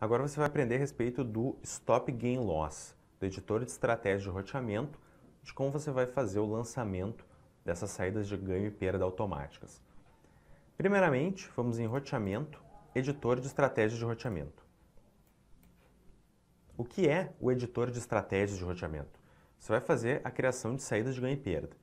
Agora você vai aprender a respeito do Stop Gain Loss, do editor de estratégia de roteamento, de como você vai fazer o lançamento dessas saídas de ganho e perda automáticas. Primeiramente, vamos em roteamento, editor de estratégia de roteamento. O que é o editor de estratégias de roteamento? Você vai fazer a criação de saídas de ganho e perda.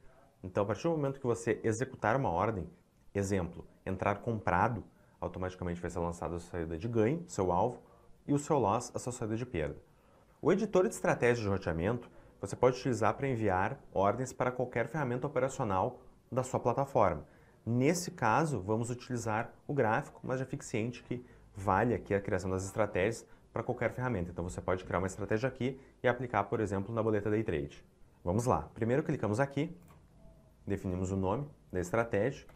Então, a partir do momento que você executar uma ordem, exemplo, entrar comprado, automaticamente vai ser lançada a sua saída de ganho, seu alvo, e o seu loss, a sua saída de perda. O editor de estratégia de roteamento você pode utilizar para enviar ordens para qualquer ferramenta operacional da sua plataforma. Nesse caso, vamos utilizar o gráfico, mas já fique ciente que vale aqui a criação das estratégias para qualquer ferramenta. Então você pode criar uma estratégia aqui e aplicar, por exemplo, na boleta Day Trade. Vamos lá. Primeiro clicamos aqui, definimos o nome da estratégia.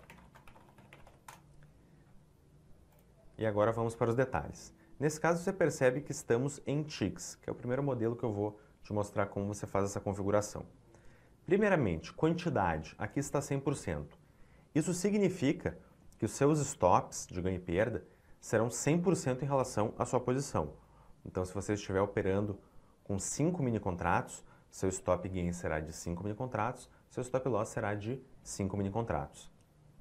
E agora vamos para os detalhes. Nesse caso você percebe que estamos em ticks, que é o primeiro modelo que eu vou te mostrar como você faz essa configuração. Primeiramente, quantidade, aqui está 100%. Isso significa que os seus stops de ganho e perda serão 100% em relação à sua posição. Então, se você estiver operando com 5 mini contratos, seu stop gain será de 5 mini contratos, seu stop loss será de 5 mini contratos.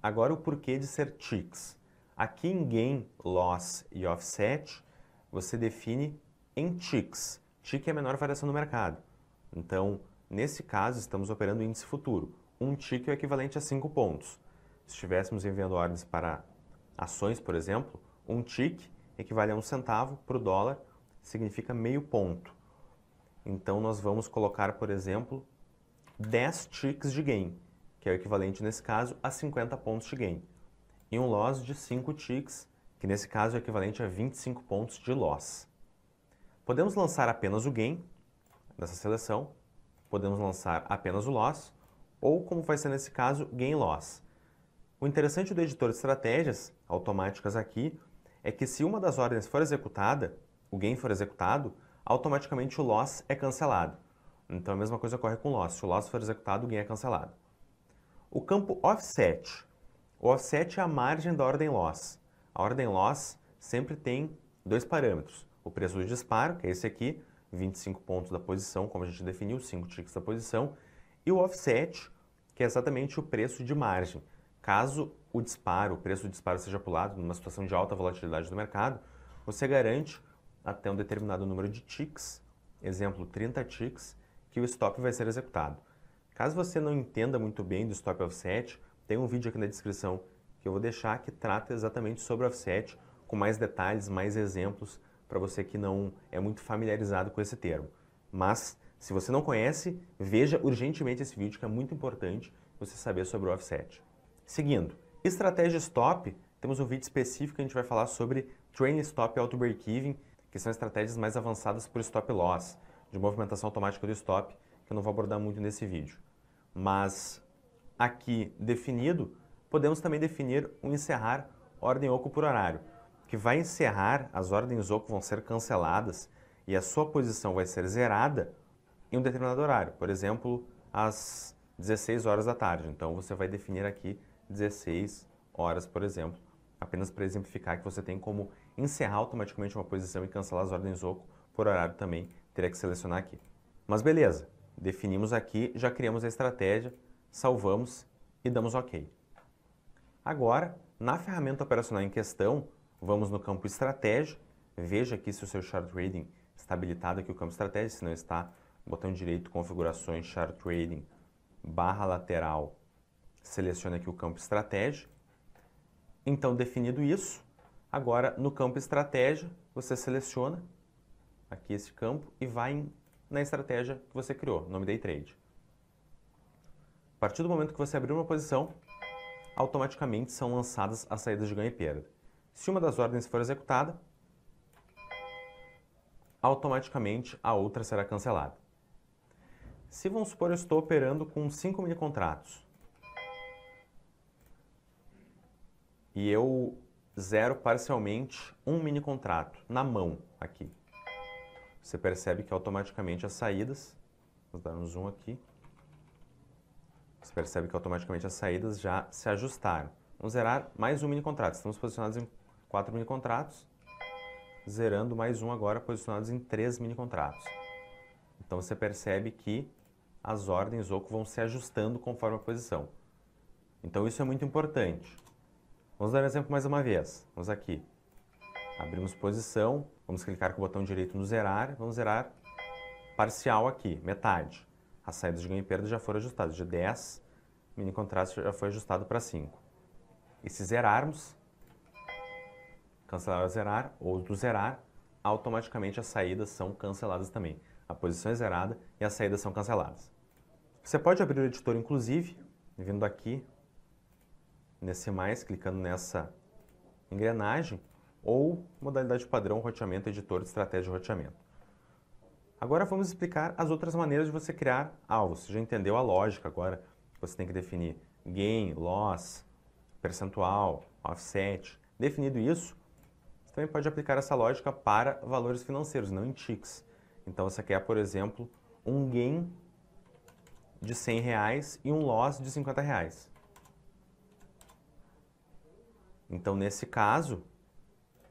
Agora, o porquê de ser ticks. Aqui em gain, loss e offset, você define em ticks. Tick é a menor variação do mercado. Então, nesse caso, estamos operando índice futuro. Um tick é o equivalente a 5 pontos. Se estivéssemos enviando ordens para ações, por exemplo, um tick equivale a 1 centavo para o dólar, significa meio ponto. Então, nós vamos colocar, por exemplo, 10 ticks de gain, que é o equivalente, nesse caso, a 50 pontos de gain. E um loss de 5 ticks, que nesse caso é equivalente a 25 pontos de loss. Podemos lançar apenas o gain dessa seleção, podemos lançar apenas o loss, ou como vai ser nesse caso, gain loss. O interessante do editor de estratégias automáticas aqui é que se uma das ordens for executada, o gain for executado, automaticamente o loss é cancelado. Então a mesma coisa ocorre com o loss. Se o loss for executado, o gain é cancelado. O campo offset. O offset é a margem da ordem loss. A ordem loss sempre tem dois parâmetros. O preço do disparo, que é esse aqui, 25 pontos da posição, como a gente definiu, 5 ticks da posição, e o offset, que é exatamente o preço de margem. Caso o preço do disparo seja pulado numa situação de alta volatilidade do mercado, você garante até um determinado número de ticks, exemplo 30 ticks, que o stop vai ser executado. Caso você não entenda muito bem do stop offset, tem um vídeo aqui na descrição que eu vou deixar que trata exatamente sobre offset, com mais detalhes, mais exemplos, para você que não é muito familiarizado com esse termo. Mas, se você não conhece, veja urgentemente esse vídeo, que é muito importante você saber sobre o offset. Seguindo, estratégia stop, temos um vídeo específico que a gente vai falar sobre trailing stop e auto break-even, que são estratégias mais avançadas por stop loss, de movimentação automática do stop, que eu não vou abordar muito nesse vídeo. Mas, aqui definido, podemos também definir um encerrar ordem oco por horário, que vai encerrar, as ordens oco vão ser canceladas e a sua posição vai ser zerada em um determinado horário, por exemplo, às 16 horas da tarde. Então você vai definir aqui 16 horas, por exemplo, apenas para exemplificar que você tem como encerrar automaticamente uma posição e cancelar as ordens oco por horário também, teria que selecionar aqui. Mas beleza, definimos aqui, já criamos a estratégia, salvamos e damos OK. Agora, na ferramenta operacional em questão, vamos no campo estratégia, veja aqui se o seu chart trading está habilitado aqui o campo estratégia, se não está, botão direito, configurações, chart trading, barra lateral, selecione aqui o campo estratégia. Então, definido isso, agora no campo estratégia, você seleciona aqui esse campo e vai na estratégia que você criou, nome Day Trade. A partir do momento que você abrir uma posição, automaticamente são lançadas as saídas de ganho e perda. Se uma das ordens for executada, automaticamente a outra será cancelada. Se vamos supor eu estou operando com 5 mini contratos e eu zero parcialmente um mini contrato na mão aqui, você percebe que automaticamente as saídas, vamos dar um zoom aqui, você percebe que automaticamente as saídas já se ajustaram. Vamos zerar mais um mini contrato, estamos posicionados em 4 mini contratos. zerando mais um agora, posicionados em 3 mini contratos. Então você percebe que as ordens OCO vão se ajustando conforme a posição. Então isso é muito importante. Vamos dar um exemplo mais uma vez. Vamos aqui. Abrimos posição, vamos clicar com o botão direito no zerar, vamos zerar parcial aqui, metade. As saídas de ganho e perda já foram ajustadas, de 10 mini contratos já foi ajustado para 5. E se zerarmos, cancelar ou zerar, ou do zerar, automaticamente as saídas são canceladas também. A posição é zerada e as saídas são canceladas. Você pode abrir o editor, inclusive, vindo aqui, nesse mais, clicando nessa engrenagem, ou modalidade padrão, roteamento, editor de estratégia de roteamento. Agora vamos explicar as outras maneiras de você criar alvos. Você já entendeu a lógica agora? Você tem que definir gain, loss, percentual, offset. Definido isso, você também pode aplicar essa lógica para valores financeiros, não em ticks. Então você quer, por exemplo, um gain de R$100 e um loss de R$50. Então nesse caso,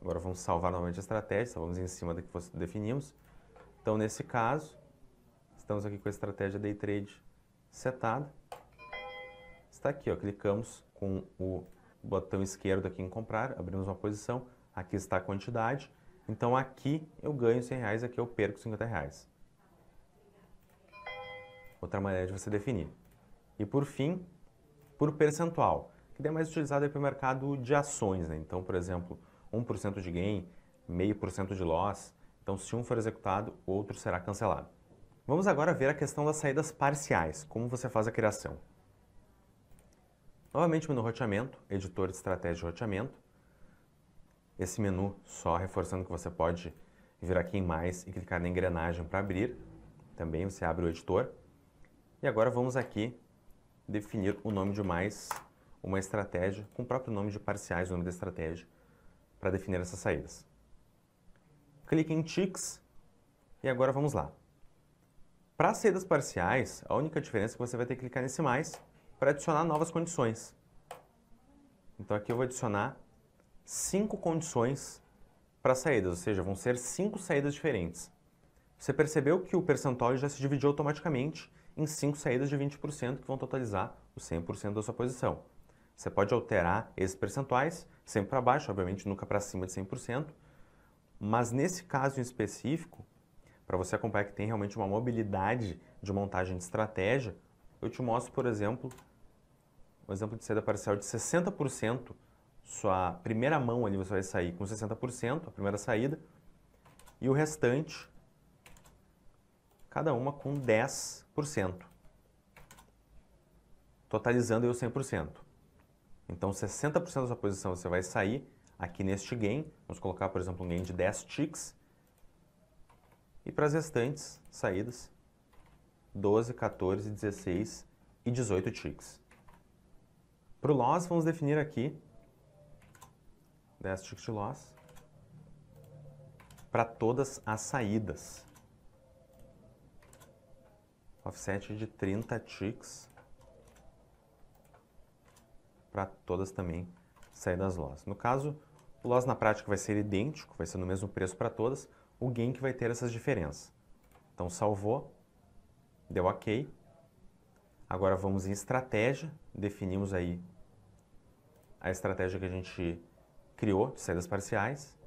agora vamos salvar novamente a estratégia, vamos em cima da que definimos. Então nesse caso, estamos aqui com a estratégia Day Trade setada. Está aqui, ó, clicamos com o botão esquerdo aqui em comprar, abrimos uma posição, aqui está a quantidade. Então aqui eu ganho R$100, aqui eu perco R$50. Outra maneira de você definir. E por fim, por percentual, que é mais utilizado para o mercado de ações, né? Então, por exemplo, 1% de gain, 0,5% de loss. Então, se um for executado, o outro será cancelado. Vamos agora ver a questão das saídas parciais, como você faz a criação. Novamente, menu roteamento, editor de estratégia de roteamento. Esse menu, só reforçando que você pode vir aqui em mais e clicar na engrenagem para abrir. Também você abre o editor. E agora vamos aqui definir o nome de mais uma estratégia com o próprio nome de parciais, o nome da estratégia, para definir essas saídas. Clique em ticks e agora vamos lá. Para as saídas parciais, a única diferença é que você vai ter que clicar nesse mais para adicionar novas condições. Então aqui eu vou adicionar 5 condições para saídas, ou seja, vão ser 5 saídas diferentes. Você percebeu que o percentual já se dividiu automaticamente em 5 saídas de 20% que vão totalizar os 100% da sua posição. Você pode alterar esses percentuais, sempre para baixo, obviamente nunca para cima de 100%, mas nesse caso em específico, para você acompanhar que tem realmente uma mobilidade de montagem de estratégia, eu te mostro, por exemplo, um exemplo de saída parcial de 60%, sua primeira mão ali você vai sair com 60%, a primeira saída, e o restante, cada uma com 10%, totalizando aí o 100%. Então 60% da sua posição você vai sair aqui neste gain, vamos colocar, por exemplo, um gain de 10 ticks, e para as restantes saídas, 12, 14, 16 e 18 ticks. Para o loss, vamos definir aqui 10 ticks de loss para todas as saídas. Offset de 30 ticks para todas também saídas loss. No caso, o loss na prática vai ser idêntico, vai ser no mesmo preço para todas, o gain que vai ter essas diferenças. Então salvou, deu OK. Agora vamos em estratégia, definimos aí a estratégia que a gente criou de saídas parciais.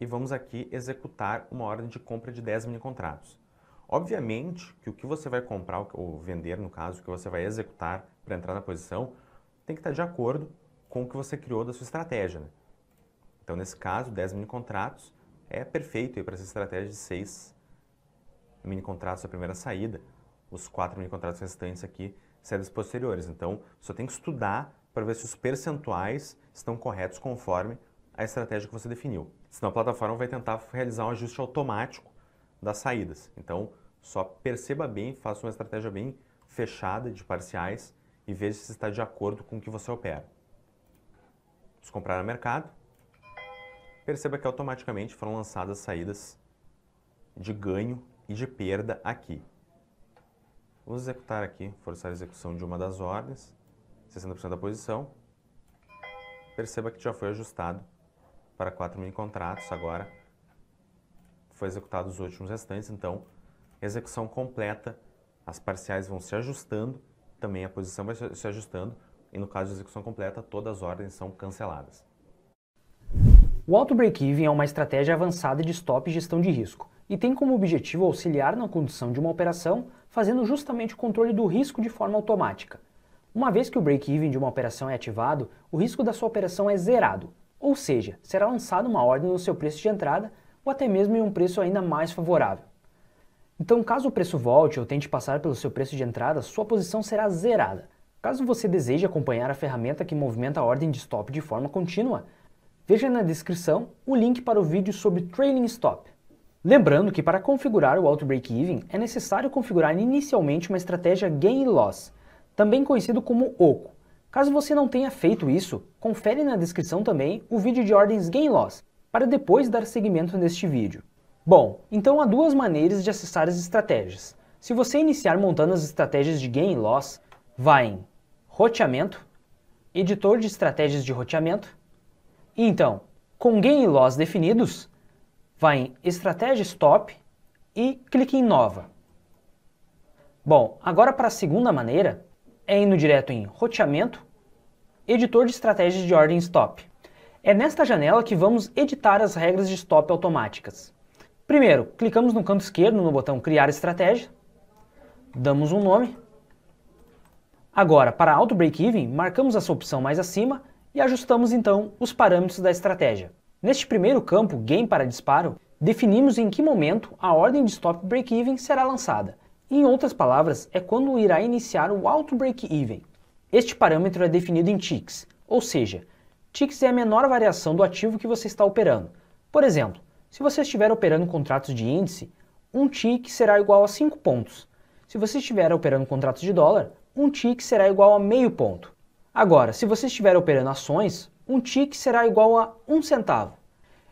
E vamos aqui executar uma ordem de compra de 10 mini contratos. Obviamente que o que você vai comprar, ou vender no caso, o que você vai executar para entrar na posição, tem que estar de acordo com o que você criou da sua estratégia, né? Então, nesse caso, 10 mini contratos é perfeito para essa estratégia de 6 mini contratos a primeira saída, os 4 mini contratos restantes aqui, saídas posteriores. Então, só tem que estudar para ver se os percentuais estão corretos conforme a estratégia que você definiu. Senão a plataforma vai tentar realizar um ajuste automático das saídas. Então, só perceba bem, faça uma estratégia bem fechada de parciais e veja se está de acordo com o que você opera. Vamos comprar no mercado. Perceba que automaticamente foram lançadas saídas de ganho e de perda aqui. Vamos executar aqui, forçar a execução de uma das ordens, 60% da posição. Perceba que já foi ajustado para 4 mini contratos, agora foi executado os últimos restantes, então execução completa, as parciais vão se ajustando, também a posição vai se ajustando, e no caso de execução completa, todas as ordens são canceladas. O Auto Break-Even é uma estratégia avançada de stop e gestão de risco, e tem como objetivo auxiliar na condução de uma operação, fazendo justamente o controle do risco de forma automática. Uma vez que o break-even de uma operação é ativado, o risco da sua operação é zerado, ou seja, será lançada uma ordem no seu preço de entrada ou até mesmo em um preço ainda mais favorável. Então, caso o preço volte ou tente passar pelo seu preço de entrada, sua posição será zerada. Caso você deseje acompanhar a ferramenta que movimenta a ordem de stop de forma contínua, veja na descrição o link para o vídeo sobre Trailing Stop. Lembrando que para configurar o Auto Break-Even é necessário configurar inicialmente uma estratégia Gain e Loss, também conhecido como OCO. Caso você não tenha feito isso, confere na descrição também o vídeo de ordens Gain e Loss, para depois dar seguimento neste vídeo. Bom, então há duas maneiras de acessar as estratégias. Se você iniciar montando as estratégias de Gain e Loss, vá em Roteamento, Editor de Estratégias de Roteamento, e então, com Gain e Loss definidos, vá em Estratégia Stop e clique em Nova. Bom, agora para a segunda maneira, é indo direto em Roteamento, Editor de Estratégias de Ordem Stop. É nesta janela que vamos editar as regras de stop automáticas. Primeiro, clicamos no canto esquerdo no botão Criar Estratégia, damos um nome. Agora, para Auto Break-Even, marcamos essa opção mais acima e ajustamos então os parâmetros da estratégia. Neste primeiro campo, Gain para disparo, definimos em que momento a ordem de Stop Break-Even será lançada. Em outras palavras, é quando irá iniciar o Auto Break-Even. Este parâmetro é definido em ticks, ou seja, ticks é a menor variação do ativo que você está operando. Por exemplo, se você estiver operando contratos de índice, um tick será igual a 5 pontos. Se você estiver operando contratos de dólar, um tick será igual a meio ponto. Agora, se você estiver operando ações, um tick será igual a 1 centavo.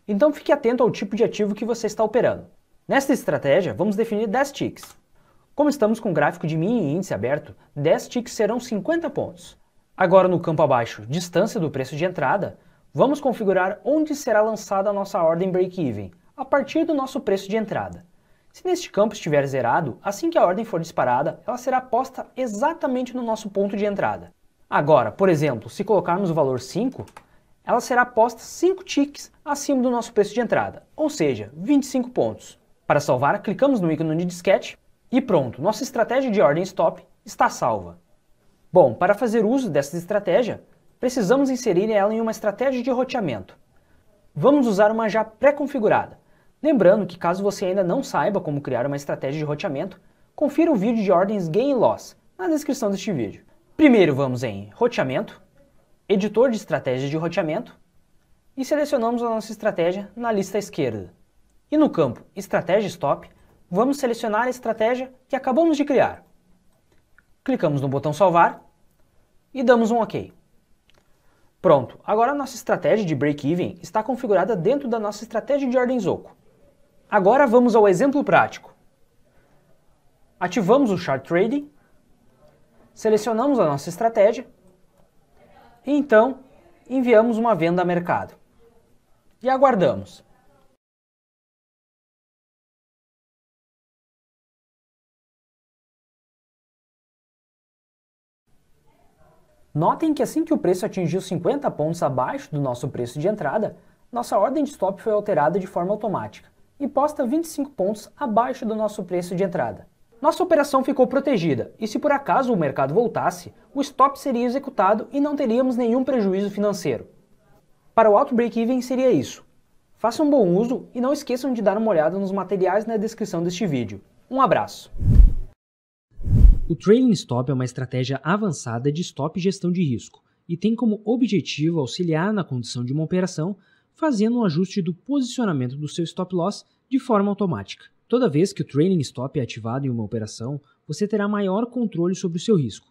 Então fique atento ao tipo de ativo que você está operando. Nesta estratégia, vamos definir 10 ticks. Como estamos com o gráfico de mini índice aberto, 10 ticks serão 50 pontos. Agora no campo abaixo, distância do preço de entrada, vamos configurar onde será lançada a nossa ordem break-even, a partir do nosso preço de entrada. Se neste campo estiver zerado, assim que a ordem for disparada, ela será posta exatamente no nosso ponto de entrada. Agora, por exemplo, se colocarmos o valor 5, ela será posta 5 ticks acima do nosso preço de entrada, ou seja, 25 pontos. Para salvar, clicamos no ícone de disquete e pronto, nossa estratégia de ordem stop está salva. Bom, para fazer uso dessa estratégia, precisamos inserir ela em uma estratégia de roteamento. Vamos usar uma já pré-configurada. Lembrando que caso você ainda não saiba como criar uma estratégia de roteamento, confira o vídeo de ordens Gain e Loss na descrição deste vídeo. Primeiro vamos em Roteamento, Editor de Estratégias de Roteamento e selecionamos a nossa estratégia na lista esquerda. E no campo Estratégia Stop, vamos selecionar a estratégia que acabamos de criar. Clicamos no botão Salvar e damos um OK. Pronto, agora a nossa estratégia de break-even está configurada dentro da nossa estratégia de ordens OCO. Agora vamos ao exemplo prático. Ativamos o Chart Trading, selecionamos a nossa estratégia e então enviamos uma venda a mercado. E aguardamos. Notem que assim que o preço atingiu 50 pontos abaixo do nosso preço de entrada, nossa ordem de stop foi alterada de forma automática e posta 25 pontos abaixo do nosso preço de entrada. Nossa operação ficou protegida e se por acaso o mercado voltasse, o stop seria executado e não teríamos nenhum prejuízo financeiro. Para o Auto Break-Even seria isso. Façam um bom uso e não esqueçam de dar uma olhada nos materiais na descrição deste vídeo. Um abraço! O Trailing Stop é uma estratégia avançada de stop e gestão de risco e tem como objetivo auxiliar na condução de uma operação, fazendo um ajuste do posicionamento do seu stop loss de forma automática. Toda vez que o Trailing Stop é ativado em uma operação, você terá maior controle sobre o seu risco,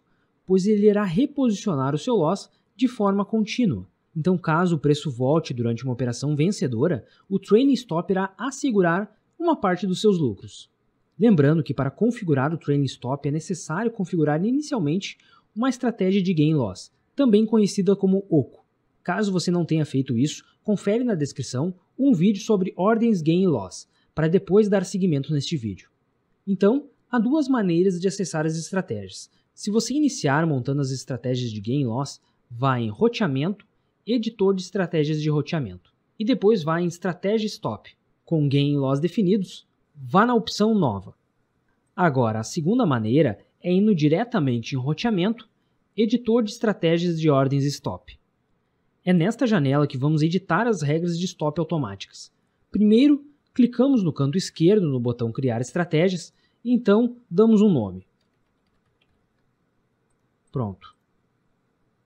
pois ele irá reposicionar o seu loss de forma contínua. Então, caso o preço volte durante uma operação vencedora, o Trailing Stop irá assegurar uma parte dos seus lucros. Lembrando que para configurar o Trailing Stop é necessário configurar inicialmente uma estratégia de Gain Loss, também conhecida como OCO. Caso você não tenha feito isso, confere na descrição um vídeo sobre ordens Gain e Loss, para depois dar seguimento neste vídeo. Então, há duas maneiras de acessar as estratégias. Se você iniciar montando as estratégias de Gain e Loss, vá em Roteamento, Editor de Estratégias de Roteamento, e depois vá em Estratégia Stop. Com Gain e Loss definidos, vá na opção Nova. Agora, a segunda maneira é indo diretamente em Roteamento, Editor de Estratégias de Ordens Stop. É nesta janela que vamos editar as regras de stop automáticas. Primeiro, clicamos no canto esquerdo no botão Criar Estratégias e então damos um nome. Pronto.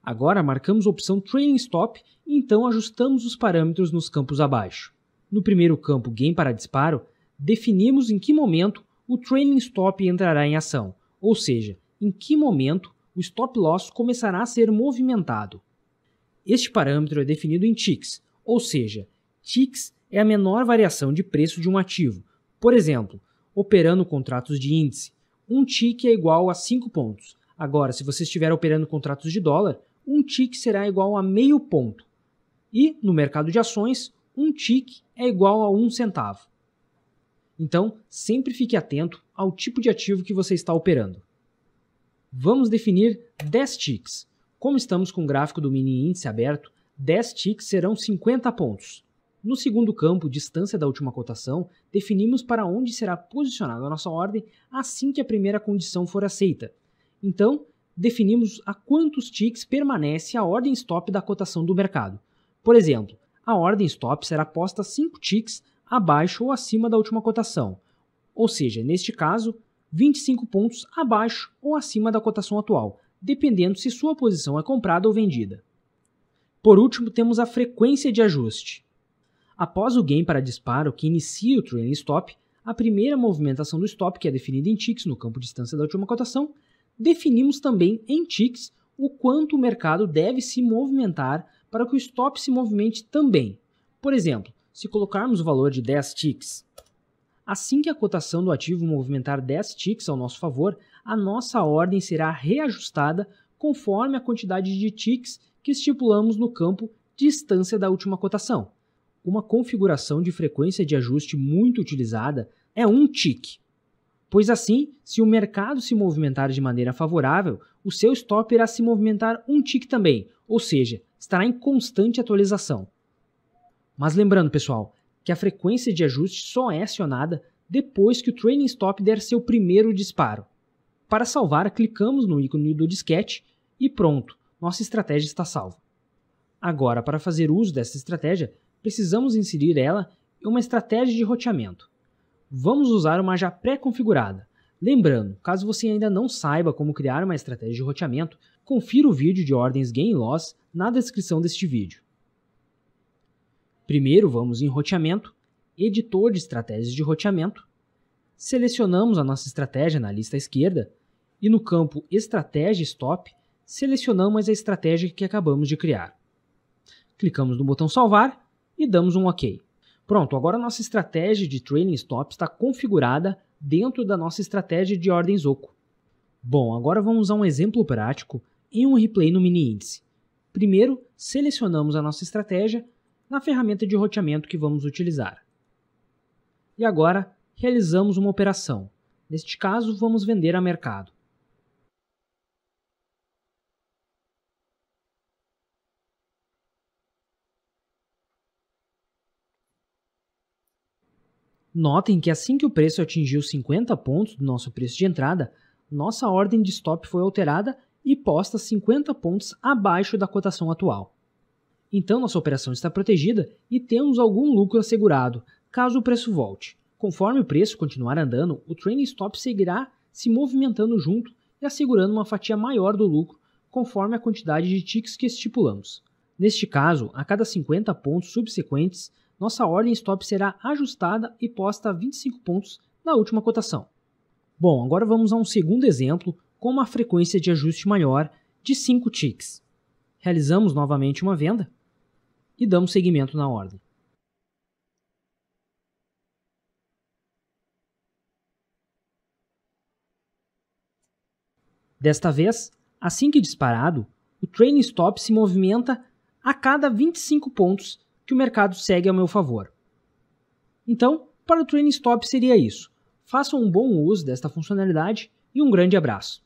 Agora marcamos a opção Trailing Stop e então ajustamos os parâmetros nos campos abaixo. No primeiro campo Gain para disparo, definimos em que momento o Trailing Stop entrará em ação, ou seja, em que momento o Stop Loss começará a ser movimentado. Este parâmetro é definido em ticks, ou seja, ticks é a menor variação de preço de um ativo. Por exemplo, operando contratos de índice, um tick é igual a 5 pontos. Agora, se você estiver operando contratos de dólar, um tick será igual a meio ponto. E, no mercado de ações, um tick é igual a 1 centavo. Então, sempre fique atento ao tipo de ativo que você está operando. Vamos definir 10 ticks. Como estamos com o gráfico do mini índice aberto, 10 ticks serão 50 pontos. No segundo campo, distância da última cotação, definimos para onde será posicionada a nossa ordem assim que a primeira condição for aceita. Então, definimos a quantos ticks permanece a ordem stop da cotação do mercado. Por exemplo, a ordem stop será posta 5 ticks abaixo ou acima da última cotação, ou seja, neste caso, 25 pontos abaixo ou acima da cotação atual, dependendo se sua posição é comprada ou vendida. Por último, temos a frequência de ajuste. Após o Gain para disparo, que inicia o Trailing Stop, a primeira movimentação do stop, que é definida em ticks no campo de distância da última cotação, definimos também em ticks o quanto o mercado deve se movimentar para que o stop se movimente também. Por exemplo, se colocarmos o valor de 10 ticks, assim que a cotação do ativo movimentar 10 ticks ao nosso favor, a nossa ordem será reajustada conforme a quantidade de ticks que estipulamos no campo distância da última cotação. Uma configuração de frequência de ajuste muito utilizada é um tick, pois assim, se o mercado se movimentar de maneira favorável, o seu stop irá se movimentar um tick também, ou seja, estará em constante atualização. Mas lembrando, pessoal, que a frequência de ajuste só é acionada depois que o Trailing Stop der seu primeiro disparo. Para salvar, clicamos no ícone do disquete e pronto, nossa estratégia está salva. Agora, para fazer uso dessa estratégia, precisamos inserir ela em uma estratégia de roteamento. Vamos usar uma já pré-configurada. Lembrando, caso você ainda não saiba como criar uma estratégia de roteamento, confira o vídeo de ordens Gain e Loss na descrição deste vídeo. Primeiro vamos em Roteamento, Editor de Estratégias de Roteamento, selecionamos a nossa estratégia na lista à esquerda e no campo Estratégia Stop, selecionamos a estratégia que acabamos de criar. Clicamos no botão Salvar e damos um OK. Pronto, agora a nossa estratégia de Trailing Stop está configurada dentro da nossa estratégia de ordens OCO. Bom, agora vamos a um exemplo prático em um replay no mini índice. Primeiro, selecionamos a nossa estratégia na ferramenta de roteamento que vamos utilizar. E agora, realizamos uma operação. Neste caso, vamos vender a mercado. Notem que assim que o preço atingiu 50 pontos do nosso preço de entrada, nossa ordem de stop foi alterada e posta 50 pontos abaixo da cotação atual. Então nossa operação está protegida e temos algum lucro assegurado, caso o preço volte. Conforme o preço continuar andando, o Trailing Stop seguirá se movimentando junto e assegurando uma fatia maior do lucro, conforme a quantidade de ticks que estipulamos. Neste caso, a cada 50 pontos subsequentes, nossa ordem stop será ajustada e posta a 25 pontos na última cotação. Bom, agora vamos a um segundo exemplo com uma frequência de ajuste maior de 5 ticks. Realizamos novamente uma venda e damos seguimento na ordem. Desta vez, assim que disparado, o Trailing Stop se movimenta a cada 25 pontos que o mercado segue ao meu favor. Então, para o Trailing Stop seria isso. Façam um bom uso desta funcionalidade e um grande abraço.